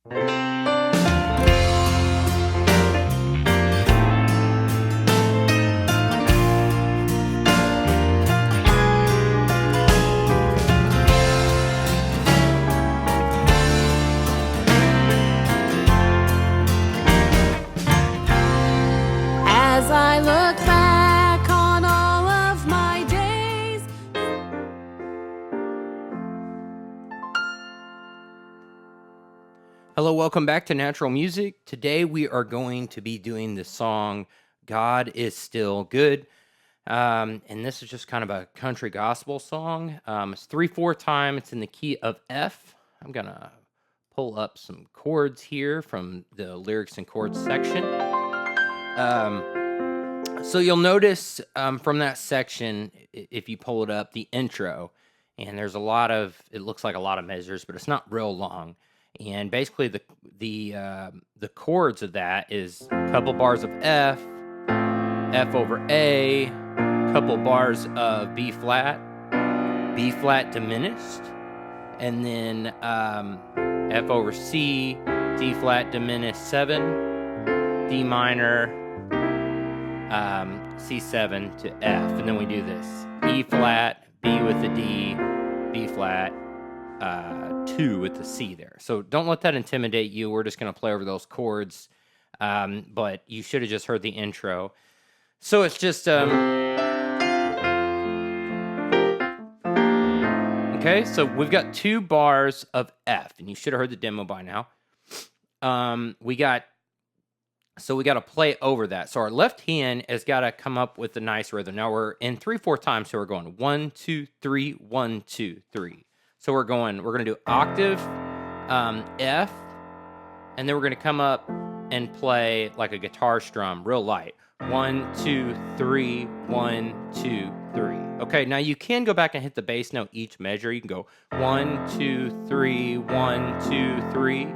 As I look back on all of my days. Hello, welcome back to Natural Music. Today we are going to be doing the song God is Still Good. And this is just kind of a country gospel song. It's 3/4 time. It's in the key of F. I'm going to pull up some chords here from the lyrics and chords section. So you'll notice from that section, if you pull it up, the intro, and there's it looks like a lot of measures, but it's not real long. And basically the chords of that is a couple bars of F, F over A, couple bars of B flat diminished, and then F over C, D flat diminished 7, D minor, C7 to F, and then we do this E flat, B with the D, B flat, 2 with the C there. So don't let that intimidate you. We're just going to play over those chords, but you should have just heard the intro. So it's just okay. So we've got 2 bars of F, and you should have heard the demo by now. We got to play over that. So our left hand has got to come up with a nice rhythm. Now we're in 3/4 time, so we're going 1, 2, 3, 1, 2, 3. So we're going to do octave F, and then we're going to come up and play like a guitar strum, real light. 1, 2, 3, 1, 2, 3. Okay, now you can go back and hit the bass note each measure. You can go 1, 2, 3, 1, 2, 3.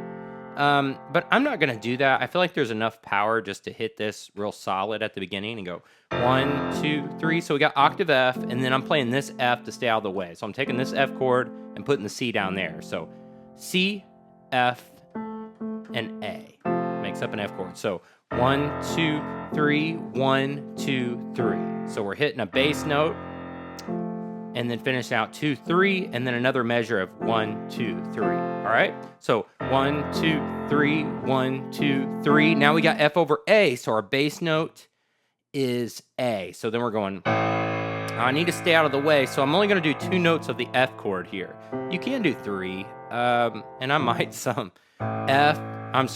But I'm not going to do that. I feel like there's enough power just to hit this real solid at the beginning and go 1, 2, 3. So we got octave F, and then I'm playing this F to stay out of the way. So I'm taking this F chord and putting the C down there. So C, F, and A makes up an F chord. So 1, 2, 3, 1, 2, 3. So we're hitting a bass note, and then finish out 2, 3, and then another measure of 1, 2, 3. All right? So 1, 2, 3, 1, 2, 3. Now we got F over A, so our bass note is A. So then we're going, I need to stay out of the way, so I'm only going to do 2 notes of the F chord here. You can do 3, and I might some A, and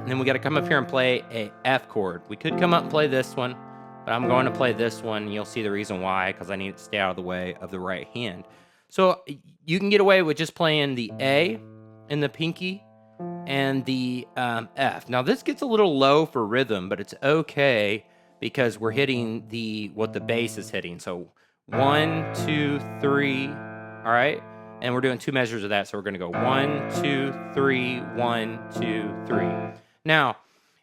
then we got to come up here and play a F chord. We could come up and play this one, but I'm going to play this one, and you'll see the reason why, because I need to stay out of the way of the right hand. So you can get away with just playing the A in the pinky and the F. Now this gets a little low for rhythm, but it's okay because we're hitting what the bass is hitting. So 1, 2, 3, all right? And we're doing 2 measures of that, so we're going to go 1, 2, 3, 1, 2, 3. Now,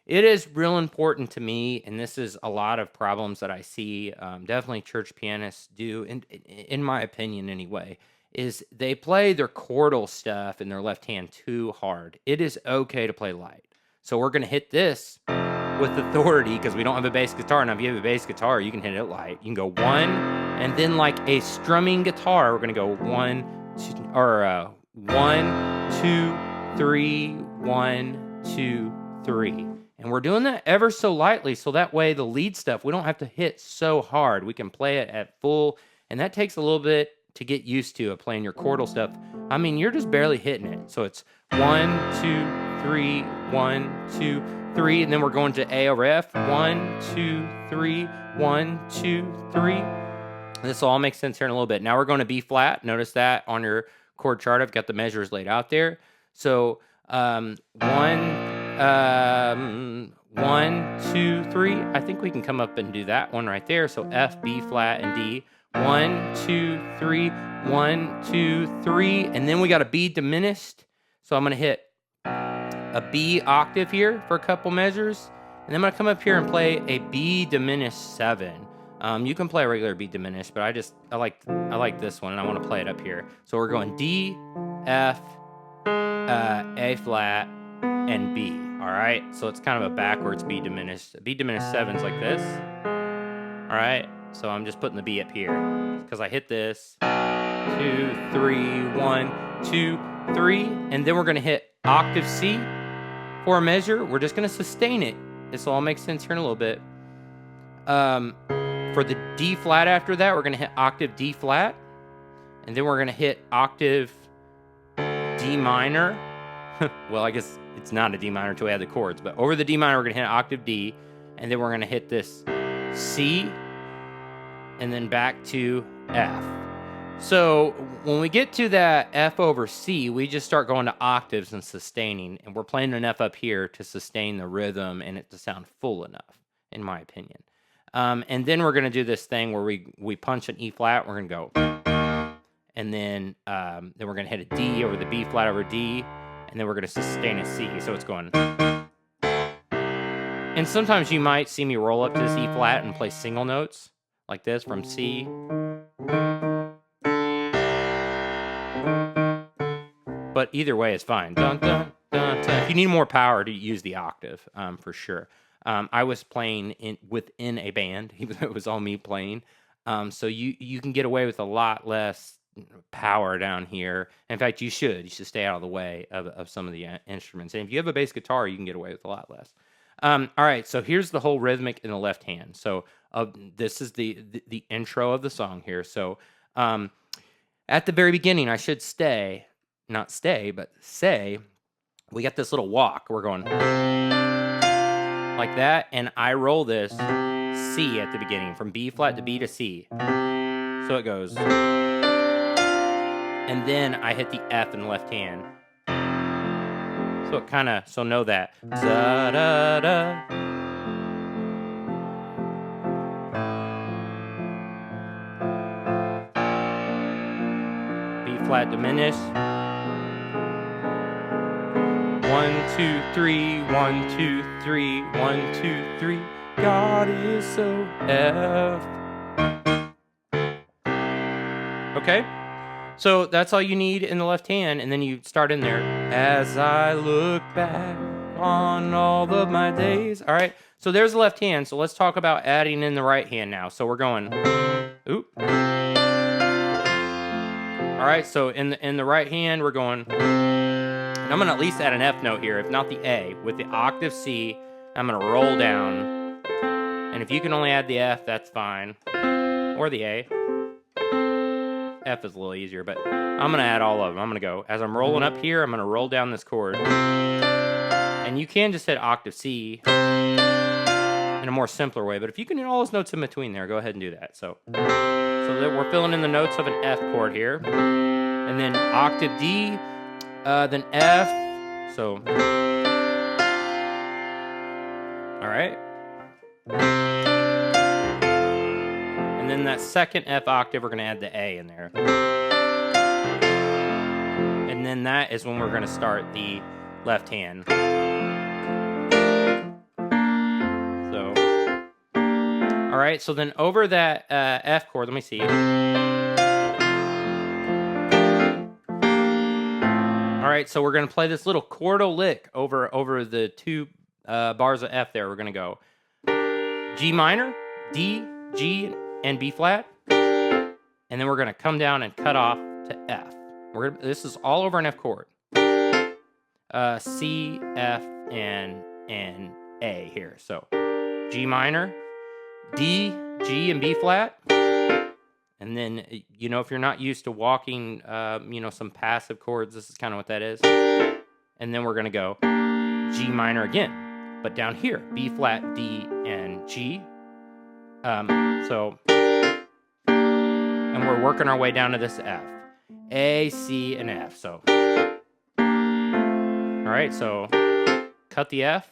it is real important to me, and this is a lot of problems that I see, definitely church pianists do, in my opinion anyway, is they play their chordal stuff in their left hand too hard. It is okay to play light. So we're going to hit this with authority because we don't have a bass guitar. Now, if you have a bass guitar, you can hit it light. You can go 1, and then like a strumming guitar, we're going to go 1, 2, or 1, 2, 3, 1, 2, 3. And we're doing that ever so lightly, so that way the lead stuff, we don't have to hit so hard. We can play it at full, and that takes a little bit to get used to, playing your chordal stuff. I mean, you're just barely hitting it. So it's 1, 2, 3, 1, 2, 3, and then we're going to A over F. 1, 2, 3, 1, 2, 3. This will all make sense here in a little bit. Now we're going to B flat. Notice that on your chord chart, I've got the measures laid out there. So 1, 2, 3. I think we can come up and do that one right there. So F, B flat, and D. 1, 2, 3, 1, 2, 3. And then we got a B diminished. So I'm going to hit a B octave here for a couple measures. And then I'm going to come up here and play a B diminished 7. You can play a regular B diminished, but I like this one, and I want to play it up here. So we're going D, F, A flat, and B. All right, so it's kind of a backwards B diminished. B diminished 7's like this. All right, so I'm just putting the B up here because I hit this 2, 3, 1, 2, 3, and then we're gonna hit octave C for a measure. We're just gonna sustain it. This will all make sense here in a little bit. For the D flat after that, we're gonna hit octave D flat, and then we're gonna hit octave D minor. Well, I guess it's not a D minor until we add the chords, but over the D minor, we're gonna hit octave D, and then we're gonna hit this C, and then back to F. So when we get to that F over C, we just start going to octaves and sustaining, and we're playing an F up here to sustain the rhythm and it to sound full enough, in my opinion. And then we're gonna do this thing where we punch an E flat, we're gonna go, and then we're gonna hit a D over the B flat over D, and then we're gonna sustain a C, so it's going. And sometimes you might see me roll up to this E flat and play single notes, like this, from C. But either way is fine. Dun, dun, dun, dun. If you need more power to use the octave, for sure. I was playing within a band, even though it was all me playing. So you can get away with a lot less power down here. In fact, you should stay out of the way of some of the instruments. And if you have a bass guitar, you can get away with a lot less. All right, so here's the whole rhythmic in the left hand. So this is the intro of the song here. So at the very beginning, I should say, we got this little walk. We're going like that, and I roll this C at the beginning, from B flat to B to C. So it goes, and then I hit the F in the left hand. So it kind of, so know that. Da, da, da. B flat diminished. 1, 2, 3, 1, 2, 3, 1, 2, 3. God is so F. Okay? So that's all you need in the left hand, and then you start in there. As I look back on all of my days. All right, so there's the left hand. So let's talk about adding in the right hand now. So we're going, oop. All right, so in the right hand, we're going, and I'm gonna at least add an F note here, if not the A, with the octave C. I'm gonna roll down, and if you can only add the F, that's fine, or the A. F is a little easier, but I'm gonna add all of them. I'm gonna go, as I'm rolling up here, I'm gonna roll down this chord. And you can just hit octave C in a more simpler way, but if you can hit all those notes in between there, go ahead and do that. So that we're filling in the notes of an F chord here. And then octave D, then F, so. All right. And then that second F octave, we're gonna add the A in there. And then that is when we're gonna start the left hand. So, all right, so then over that F chord, let me see. All right, so we're gonna play this little chordal lick over the two bars of F there. We're gonna go G minor, D, G, and B flat, and then we're gonna come down and cut off to F. This is all over an F chord. C, F, and A here. So G minor, D, G, and B flat, and then if you're not used to walking, some passive chords, this is kind of what that is. And then we're gonna go G minor again, but down here, B flat, D, and G. And we're working our way down to this F. A, C, and F. So, all right, so cut the F.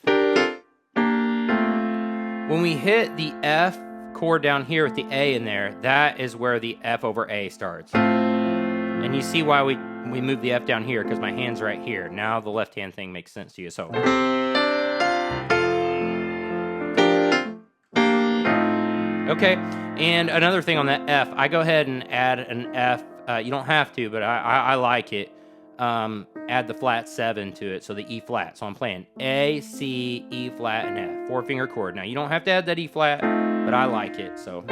When we hit the F chord down here with the A in there, that is where the F over A starts. And you see why we move the F down here, because my hand's right here. Now the left hand thing makes sense to you. So. Okay, and another thing on that F, I go ahead and add an F. You don't have to, but I like it. add the flat 7 to it, so the E flat. So I'm playing A, C, E flat, and F. 4-finger chord. Now, you don't have to add that E flat, but I like it, so.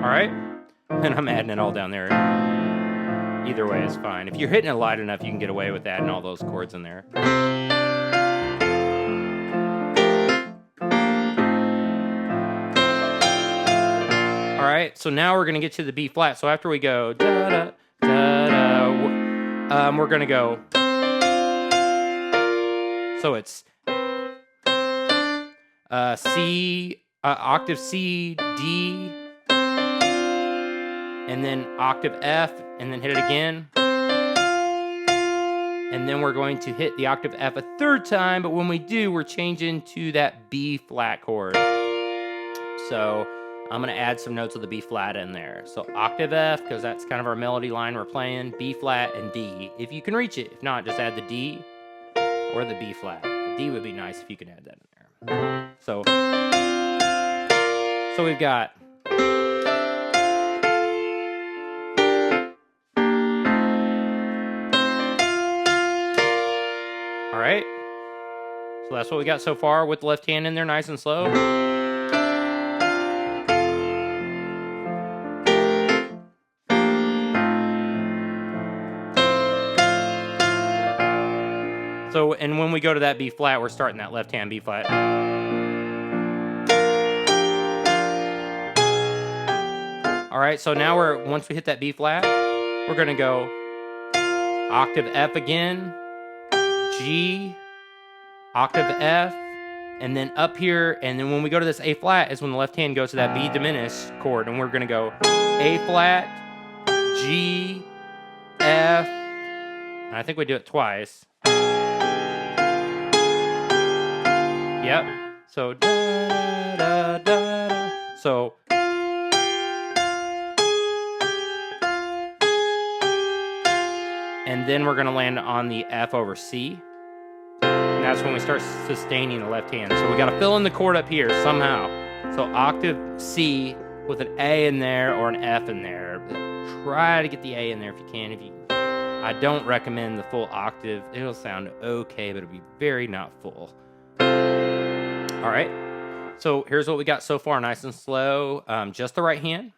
All right, and I'm adding it all down there. Either way is fine. If you're hitting it light enough, you can get away with adding all those chords in there. All right, so now we're gonna get to the B flat. So after we go da da da da, we're gonna go. So it's C, octave C, D, and then octave F, and then hit it again. And then we're going to hit the octave F a third time, but when we do, we're changing to that B flat chord. So I'm gonna add some notes of the B flat in there. So octave F, because that's kind of our melody line we're playing, B flat and D, if you can reach it. If not, just add the D or the B flat. The D would be nice if you can add that in there. So we've got all right. So that's what we got so far with the left hand in there, nice and slow. So, and when we go to that B flat, we're starting that left hand B flat. All right, so now once we hit that B flat, we're gonna go octave F again, G, octave F, and then up here, and then when we go to this A flat is when the left hand goes to that B diminished chord, and we're gonna go A flat, G, F, and I think we do it twice. Yep. So da da da. So and then we're gonna land on the F over C. And that's when we start sustaining the left hand. So we gotta fill in the chord up here somehow. So octave C with an A in there or an F in there. Try to get the A in there if you can. I don't recommend the full octave. It'll sound okay, but it'll be very not full. All right, so here's what we got so far, nice and slow, just the right hand.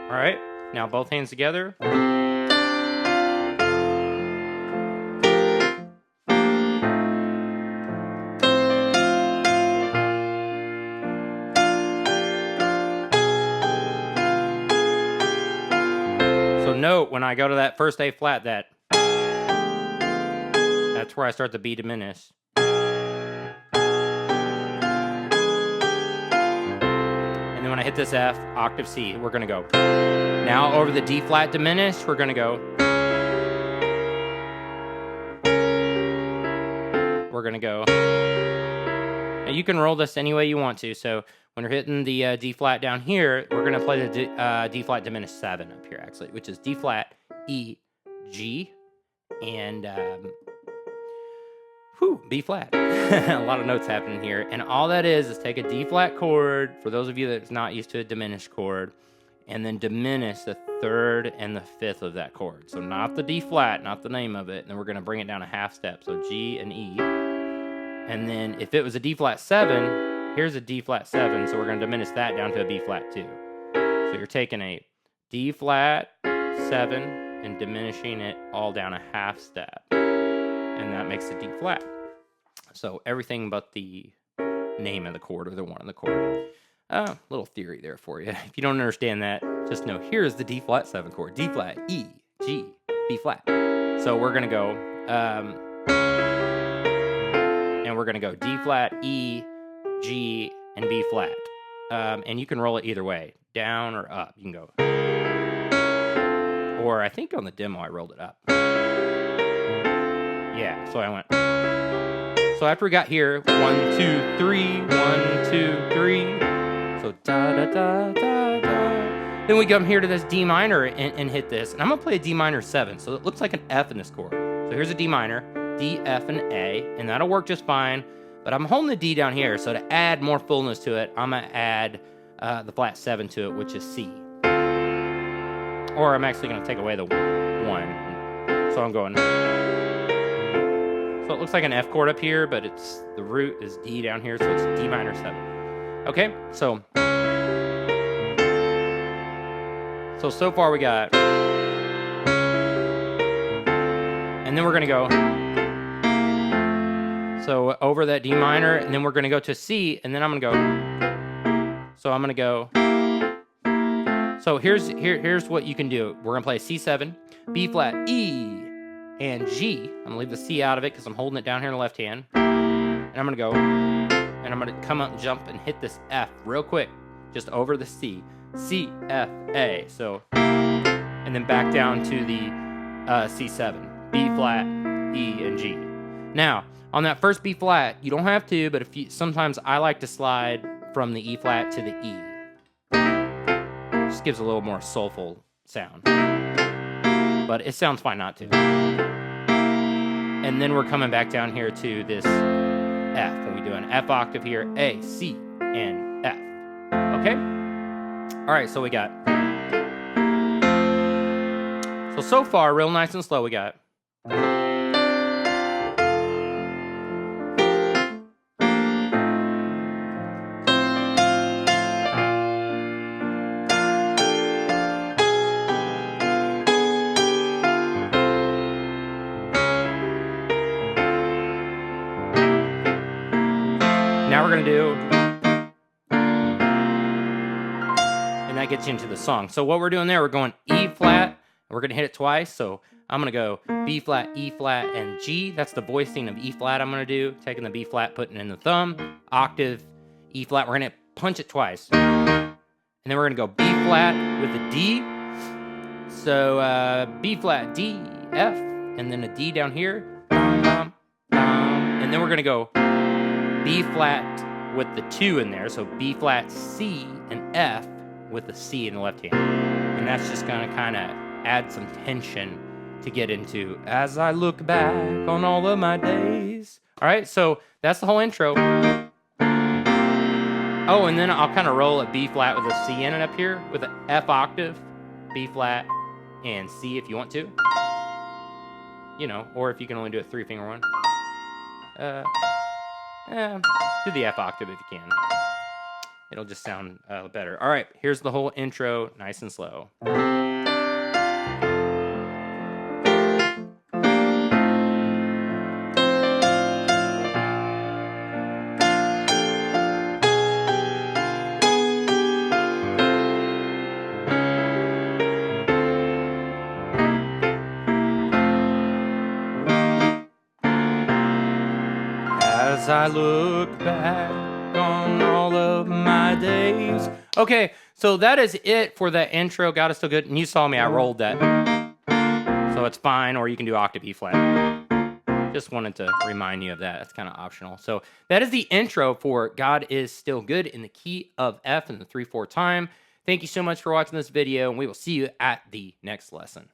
All right, now both hands together. Note when I go to that first A flat, that's where I start the B diminished. And then when I hit this F, octave C, we're gonna go. Now over the D flat diminished, we're gonna go. We're gonna go. Now you can roll this any way you want to. So when you're hitting the D flat down here, we're gonna play the D flat diminished 7 up here actually, which is D flat, E, G, and B flat. A lot of notes happening here, and all that is take a D flat chord for those of you that's not used to a diminished chord, and then diminish the 3rd and the 5th of that chord. So not the D flat, not the name of it, and then we're gonna bring it down a half step. So G and E, and then if it was a D flat 7. Here's a D flat 7, so we're going to diminish that down to a B flat 2. So you're taking a D flat 7 and diminishing it all down a half step. And that makes a D flat. So everything but the name of the chord or the one of the chord. Little theory there for you. If you don't understand that, just know here's the D flat 7 chord. D flat, E, G, B flat. So we're going to go, and we're going to go D flat, E, G, and B flat. And you can roll it either way, down or up. You can go. Or I think on the demo I rolled it up. Yeah, so I went. So after we got here, 1, 2, 3, 1, 2, 3. So da da da da da. Then we come here to this D minor and hit this. And I'm going to play a D minor 7. So it looks like an F in this chord. So here's a D minor, D, F, and A. And that'll work just fine. But I'm holding the D down here. So to add more fullness to it, I'm going to add the flat 7 to it, which is C. Or I'm actually going to take away the 1. So I'm going... So it looks like an F chord up here, but it's the root is D down here, so it's D minor 7. Okay, so far we got, and then we're gonna go, so over that D minor, and then we're gonna go to C, and then I'm gonna go, so I'm gonna go, so here's what you can do. We're gonna play C7, B flat, E, and G. I'm gonna leave the C out of it because I'm holding it down here in the left hand. And I'm gonna go, and I'm gonna come up and jump and hit this F real quick, just over the C. C, F, A. So, and then back down to the C7. B flat, E, and G. Now, on that first B flat, you don't have to, but sometimes I like to slide from the E flat to the E. Just gives a little more soulful sound. But it sounds fine not to. And then we're coming back down here to this F. When we do an F octave here, A, C, and F. Okay? All right, so we got... So far, real nice and slow we got... Now we're going to do, and that gets you into the song. So what we're doing there, we're going E flat, and we're going to hit it twice. So I'm going to go B flat, E flat, and G. That's the voicing of E flat I'm going to do. Taking the B flat, putting it in the thumb, octave, E flat. We're going to punch it twice. And then we're going to go B flat with a D. So B flat, D, F, and then a D down here. And then we're going to go B flat with the 2 in there, so B flat, C, and F with the C in the left hand. And that's just gonna kind of add some tension to get into as I look back on all of my days. All right, so that's the whole intro. Oh, and then I'll kind of roll a B flat with a C in it up here with an F octave, B flat, and C if you want to. You know, or if you can only do a 3-finger one. Do the F octave if you can. It'll just sound better. All right, here's the whole intro, nice and slow. As I look back on all of my days. Okay, so that is it for the intro. God is still good. And you saw me, I rolled that. So it's fine, or you can do octave E flat. Just wanted to remind you of that. That's kind of optional. So that is the intro for God is Still Good in the key of F in the 3/4 time. Thank you so much for watching this video, and we will see you at the next lesson.